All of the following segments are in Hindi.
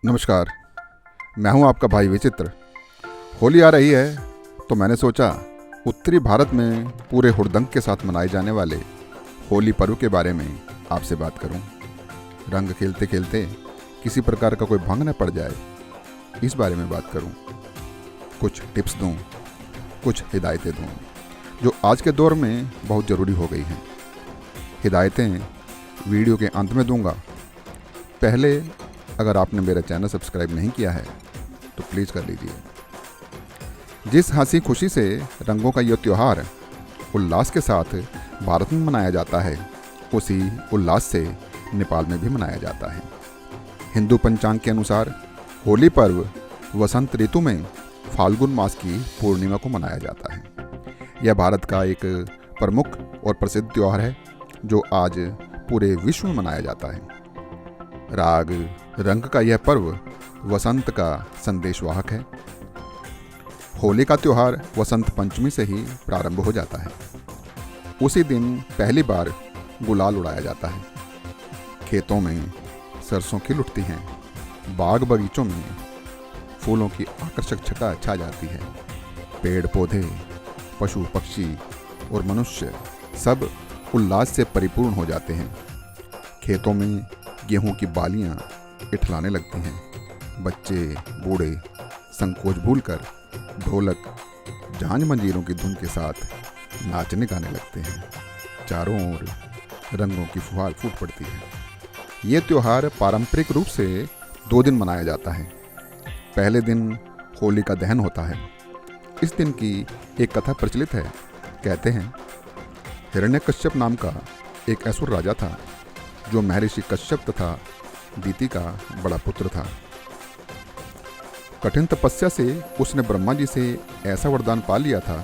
नमस्कार। मैं हूं आपका भाई विचित्र। होली आ रही है तो मैंने सोचा उत्तरी भारत में पूरे हुड़दंग के साथ मनाए जाने वाले होली पर्व के बारे में आपसे बात करूं। रंग खेलते खेलते किसी प्रकार का कोई भंग न पड़ जाए, इस बारे में बात करूं। कुछ टिप्स दूं, कुछ हिदायतें दूं जो आज के दौर में बहुत ज़रूरी हो गई हैं। हिदायतें वीडियो के अंत में दूंगा। पहले अगर आपने मेरा चैनल सब्सक्राइब नहीं किया है तो प्लीज़ कर लीजिए। जिस हंसी खुशी से रंगों का यह त्यौहार उल्लास के साथ भारत में मनाया जाता है, उसी उल्लास से नेपाल में भी मनाया जाता है। हिंदू पंचांग के अनुसार होली पर्व वसंत ऋतु में फाल्गुन मास की पूर्णिमा को मनाया जाता है। यह भारत का एक प्रमुख और प्रसिद्ध त्यौहार है जो आज पूरे विश्व में मनाया जाता है। राग रंग का यह पर्व वसंत का संदेशवाहक है। होली का त्यौहार वसंत पंचमी से ही प्रारंभ हो जाता है। उसी दिन पहली बार गुलाल उड़ाया जाता है। खेतों में सरसों खिल उठती हैं। बाग बगीचों में फूलों की आकर्षक छटा छा जाती है। पेड़ पौधे, पशु पक्षी और मनुष्य सब उल्लास से परिपूर्ण हो जाते हैं। खेतों में गेहूं की बालियां इठलाने लगती हैं। बच्चे बूढ़े संकोच भूलकर ढोलक झांझ मंजीरों की धुन के साथ नाचने गाने लगते हैं। चारों ओर रंगों की फुहार फूट पड़ती है। ये त्यौहार पारंपरिक रूप से 2 दिन मनाया जाता है। पहले दिन होली का दहन होता है। इस दिन की एक कथा प्रचलित है। कहते हैं हिरण्यकश्यप नाम का एक असुर राजा था जो महर्षि कश्यप तथा दीति का बड़ा पुत्र था। कठिन तपस्या से उसने ब्रह्मा जी से ऐसा वरदान पा लिया था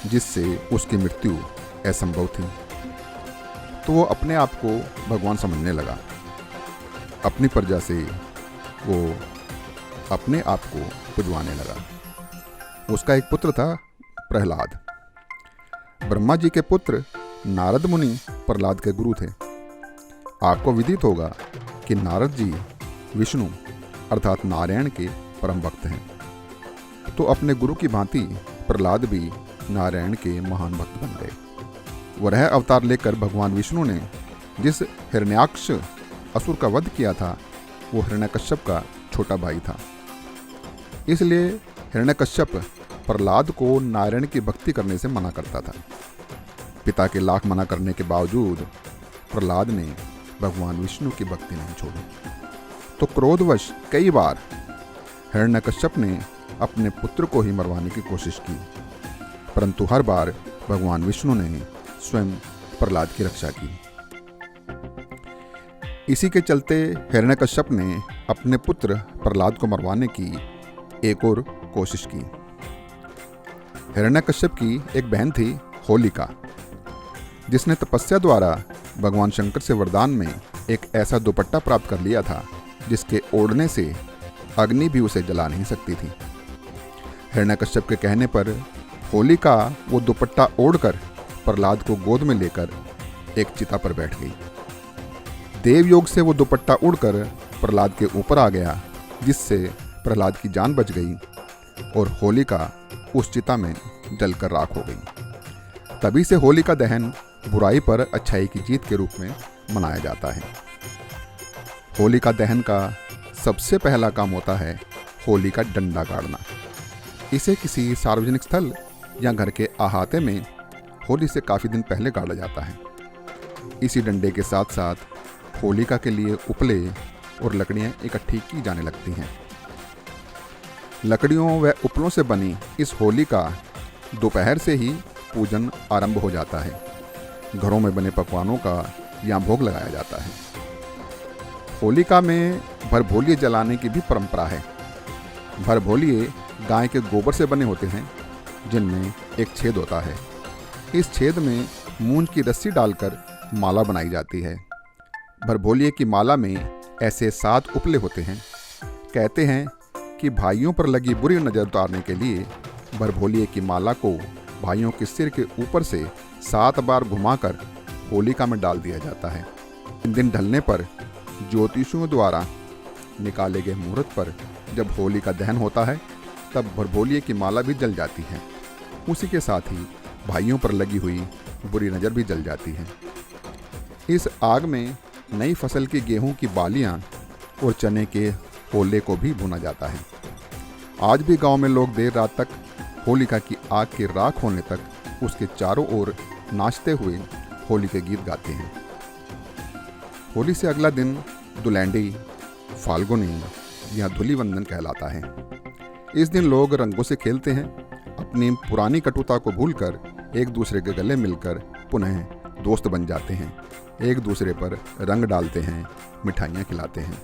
जिससे उसकी मृत्यु असंभव थी। तो वो अपने आप को भगवान समझने लगा। अपनी प्रजा से वो अपने आप को पुजवाने लगा। उसका एक पुत्र था प्रहलाद। ब्रह्मा जी के पुत्र नारद मुनि प्रहलाद के गुरु थे। आपको विदित होगा कि नारद जी विष्णु अर्थात नारायण के परम भक्त हैं। तो अपने गुरु की भांति प्रहलाद भी नारायण के महान भक्त बन गए। वह अवतार लेकर भगवान विष्णु ने जिस हिरण्याक्ष असुर का वध किया था वो हिरण्यकश्यप का छोटा भाई था। इसलिए हिरण्यकश्यप प्रहलाद को नारायण की भक्ति करने से मना करता था। पिता के लाख मना करने के बावजूद प्रहलाद ने भगवान विष्णु की भक्ति नहीं छोड़ी। तो क्रोधवश कई बार हिरण्यकश्यप ने अपने पुत्र को ही मरवाने की कोशिश की, परंतु हर बार भगवान विष्णु ने स्वयं प्रहलाद की रक्षा की। इसी के चलते हिरण्यकश्यप ने अपने पुत्र प्रहलाद को मरवाने की एक और कोशिश की। हिरण्यकश्यप की एक बहन थी होलिका, जिसने तपस्या द्वारा भगवान शंकर से वरदान में एक ऐसा दुपट्टा प्राप्त कर लिया था जिसके ओढ़ने से अग्नि भी उसे जला नहीं सकती थी। हिरण्यकश्यप के कहने पर होलिका वो दुपट्टा ओढ़कर प्रहलाद को गोद में लेकर एक चिता पर बैठ गई। देवयोग से वो दुपट्टा उड़कर प्रहलाद के ऊपर आ गया, जिससे प्रहलाद की जान बच गई और होलिका उस चिता में जलकर राख हो गई। तभी से होली का दहन बुराई पर अच्छाई की जीत के रूप में मनाया जाता है। होली का दहन का सबसे पहला काम होता है होली का डंडा गाड़ना। इसे किसी सार्वजनिक स्थल या घर के अहाते में होली से काफ़ी दिन पहले गाड़ा जाता है। इसी डंडे के साथ साथ होलिका के लिए उपले और लकड़ियाँ इकट्ठी की जाने लगती हैं। लकड़ियों व उपलों से बनी इस होली का दोपहर से ही पूजन आरंभ हो जाता है। घरों में बने पकवानों का यहाँ भोग लगाया जाता है। होलिका में भरभोलिये जलाने की भी परंपरा है। भरभोलिये गाय के गोबर से बने होते हैं, जिनमें एक छेद होता है। इस छेद में मूंज की रस्सी डालकर माला बनाई जाती है। भरभोलिये की माला में ऐसे 7 उपले होते हैं। कहते हैं कि भाइयों पर लगी बुरी नज़र उतारने के लिए भरभोलिये की माला को भाइयों के सिर के ऊपर से 7 बार घुमाकर होलिका में डाल दिया जाता है। दिन ढलने पर ज्योतिषियों द्वारा निकाले गए मुहूर्त पर जब होली का दहन होता है तब भरभोलिये की माला भी जल जाती है। उसी के साथ ही भाइयों पर लगी हुई बुरी नज़र भी जल जाती है। इस आग में नई फसल की गेहूं की बालियां और चने के ओले को भी भुना जाता है। आज भी गांव में लोग देर रात तक होलिका की आग की राख होने तक उसके चारों ओर नाचते हुए होली के गीत गाते हैं। होली से अगला दिन दुलैंडी, फाल्गुनी या धूलिवंदन कहलाता है। इस दिन लोग रंगों से खेलते हैं, अपनी पुरानी कटुता को भूलकर एक दूसरे के गले मिलकर पुनः दोस्त बन जाते हैं, एक दूसरे पर रंग डालते हैं, मिठाइयाँ खिलाते हैं।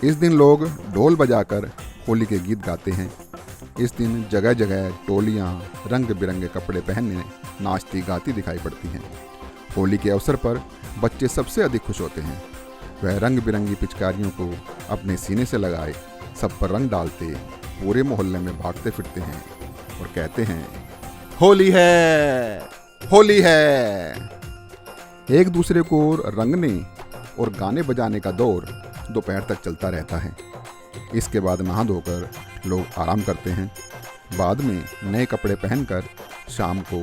इस दिन लोग ढोल बजाकर होली के गीत गाते हैं। इस दिन जगह जगह टोलियाँ रंग बिरंगे कपड़े पहनने नाचती गाती दिखाई पड़ती हैं। होली के अवसर पर बच्चे सबसे अधिक खुश होते हैं। वह रंग बिरंगी पिचकारियों को अपने सीने से लगाए सब पर रंग डालते पूरे मोहल्ले में भागते फिरते हैं और कहते हैं, होली है, होली है। एक दूसरे को रंगने और गाने बजाने का दौर दोपहर तक चलता रहता है। इसके बाद नहा धोकर लोग आराम करते हैं। बाद में नए कपड़े पहनकर शाम को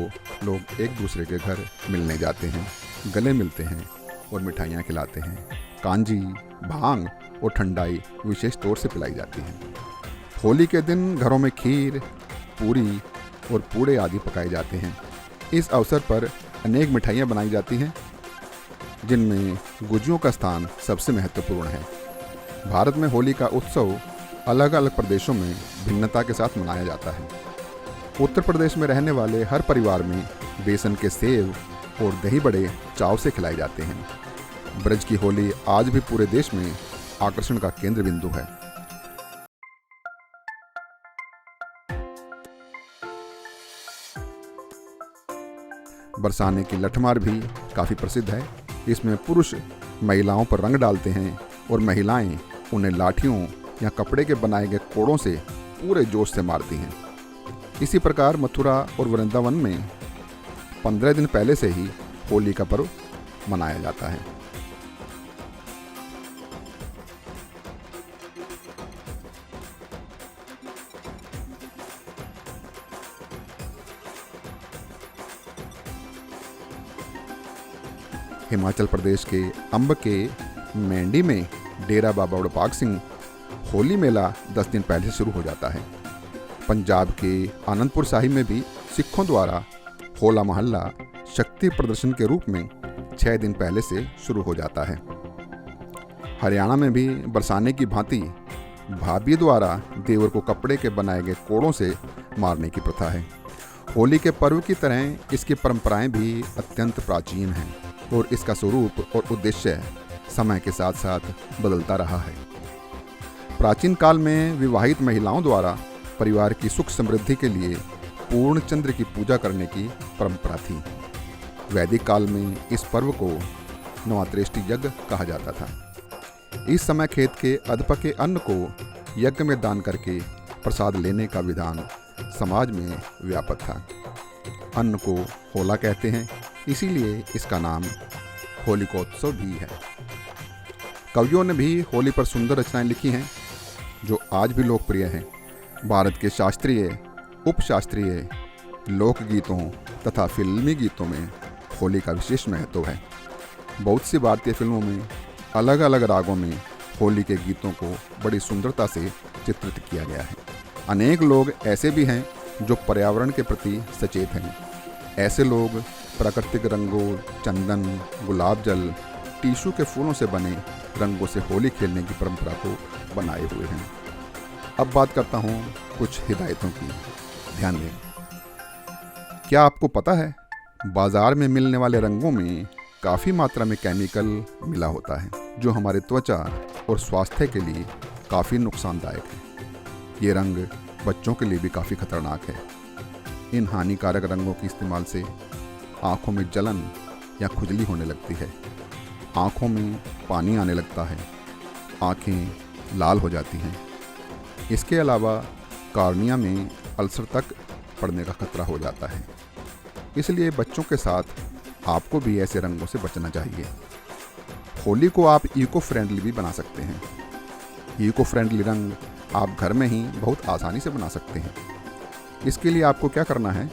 लोग एक दूसरे के घर मिलने जाते हैं, गले मिलते हैं और मिठाइयाँ खिलाते हैं। कांजी, भांग और ठंडाई विशेष तौर से पिलाई जाती है। होली के दिन घरों में खीर, पूरी और पूड़े आदि पकाए जाते हैं। इस अवसर पर अनेक मिठाइयाँ बनाई जाती हैं, जिनमें गुजियों का स्थान सबसे महत्वपूर्ण है। भारत में होली का उत्सव अलग अलग प्रदेशों में भिन्नता के साथ मनाया जाता है। उत्तर प्रदेश में रहने वाले हर परिवार में बेसन के सेव और दही बड़े चाव से खिलाए जाते हैं। ब्रज की होली आज भी पूरे देश में आकर्षण का केंद्र बिंदु है। बरसाने की लठमार भी काफ़ी प्रसिद्ध है। इसमें पुरुष महिलाओं पर रंग डालते हैं और महिलाएं उन्हें लाठियों या कपड़े के बनाए गए कोड़ों से पूरे जोश से मारती हैं। इसी प्रकार मथुरा और वृंदावन में 15 दिन पहले से ही होली का पर्व मनाया जाता है। हिमाचल प्रदेश के अंब के मैंडी में डेरा बाबा वड़पाग सिंह होली मेला 10 दिन पहले से शुरू हो जाता है। पंजाब के आनंदपुर साहिब में भी सिखों द्वारा होला मोहल्ला शक्ति प्रदर्शन के रूप में 6 दिन पहले से शुरू हो जाता है। हरियाणा में भी बरसाने की भांति भाभी द्वारा देवर को कपड़े के बनाए गए कोड़ों से मारने की प्रथा है। होली के पर्व की तरह इसकी परंपराएं भी अत्यंत प्राचीन हैं और इसका स्वरूप और उद्देश्य समय के साथ साथ बदलता रहा है। प्राचीन काल में विवाहित महिलाओं द्वारा परिवार की सुख समृद्धि के लिए पूर्ण चंद्र की पूजा करने की परंपरा थी। वैदिक काल में इस पर्व को नवात्रेष्टि यज्ञ कहा जाता था। इस समय खेत के अधपके अन्न को यज्ञ में दान करके प्रसाद लेने का विधान समाज में व्यापक था। अन्न को होला कहते हैं, इसीलिए इसका नाम होलिकोत्सव भी है। कवियों ने भी होली पर सुंदर रचनाएं लिखी हैं जो आज भी लोकप्रिय हैं। भारत के शास्त्रीय, उपशास्त्रीय, लोकगीतों तथा फिल्मी गीतों में होली का विशेष महत्व है। बहुत सी भारतीय फिल्मों में अलग अलग रागों में होली के गीतों को बड़ी सुंदरता से चित्रित किया गया है। अनेक लोग ऐसे भी हैं जो पर्यावरण के प्रति सचेत हैं। ऐसे लोग प्राकृतिक रंगों, चंदन, गुलाब जल, टिश्यू के फूलों से बने रंगों से होली खेलने की परंपरा को बनाए हुए हैं। अब बात करता हूँ कुछ हिदायतों की, ध्यान दें। क्या आपको पता है बाजार में मिलने वाले रंगों में काफ़ी मात्रा में केमिकल मिला होता है जो हमारे त्वचा और स्वास्थ्य के लिए काफ़ी नुकसानदायक है। ये रंग बच्चों के लिए भी काफ़ी खतरनाक है। इन हानिकारक रंगों के इस्तेमाल से आँखों में जलन या खुजली होने लगती है, आँखों में पानी आने लगता है, आँखें लाल हो जाती हैं। इसके अलावा कार्निया में अल्सर तक पड़ने का खतरा हो जाता है। इसलिए बच्चों के साथ आपको भी ऐसे रंगों से बचना चाहिए। होली को आप इको फ्रेंडली भी बना सकते हैं। इको फ्रेंडली रंग आप घर में ही बहुत आसानी से बना सकते हैं। इसके लिए आपको क्या करना है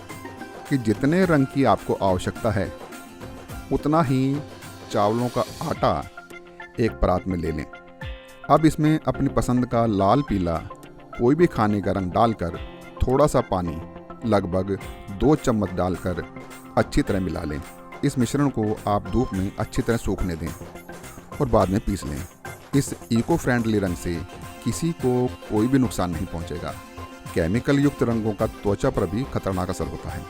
कि जितने रंग की आपको आवश्यकता है उतना ही चावलों का आटा एक परात में ले लें। अब इसमें अपनी पसंद का लाल पीला कोई भी खाने का रंग डालकर थोड़ा सा पानी लगभग 2 चम्मच डालकर अच्छी तरह मिला लें। इस मिश्रण को आप धूप में अच्छी तरह सूखने दें और बाद में पीस लें। इस इको फ्रेंडली रंग से किसी को कोई भी नुकसान नहीं पहुंचेगा। केमिकल युक्त रंगों का त्वचा पर भी खतरनाक असर होता है।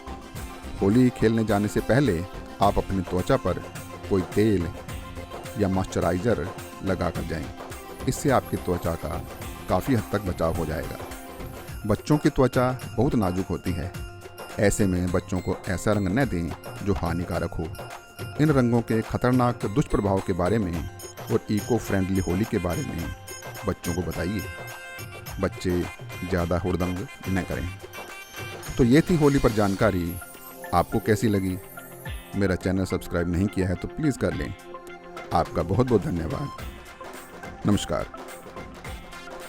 होली खेलने जाने से पहले आप अपनी त्वचा पर कोई तेल या मॉइस्चराइज़र लगा कर जाएं। इससे आपकी त्वचा का काफ़ी हद तक बचाव हो जाएगा। बच्चों की त्वचा बहुत नाजुक होती है, ऐसे में बच्चों को ऐसा रंग न दें जो हानिकारक हो। इन रंगों के खतरनाक दुष्प्रभाव के बारे में और इको फ्रेंडली होली के बारे में बच्चों को बताइए। बच्चे ज़्यादा हुड़दंग न करें। तो ये थी होली पर जानकारी। आपको कैसी लगी? मेरा चैनल सब्सक्राइब नहीं किया है तो प्लीज़ कर लें। आपका बहुत बहुत धन्यवाद। नमस्कार।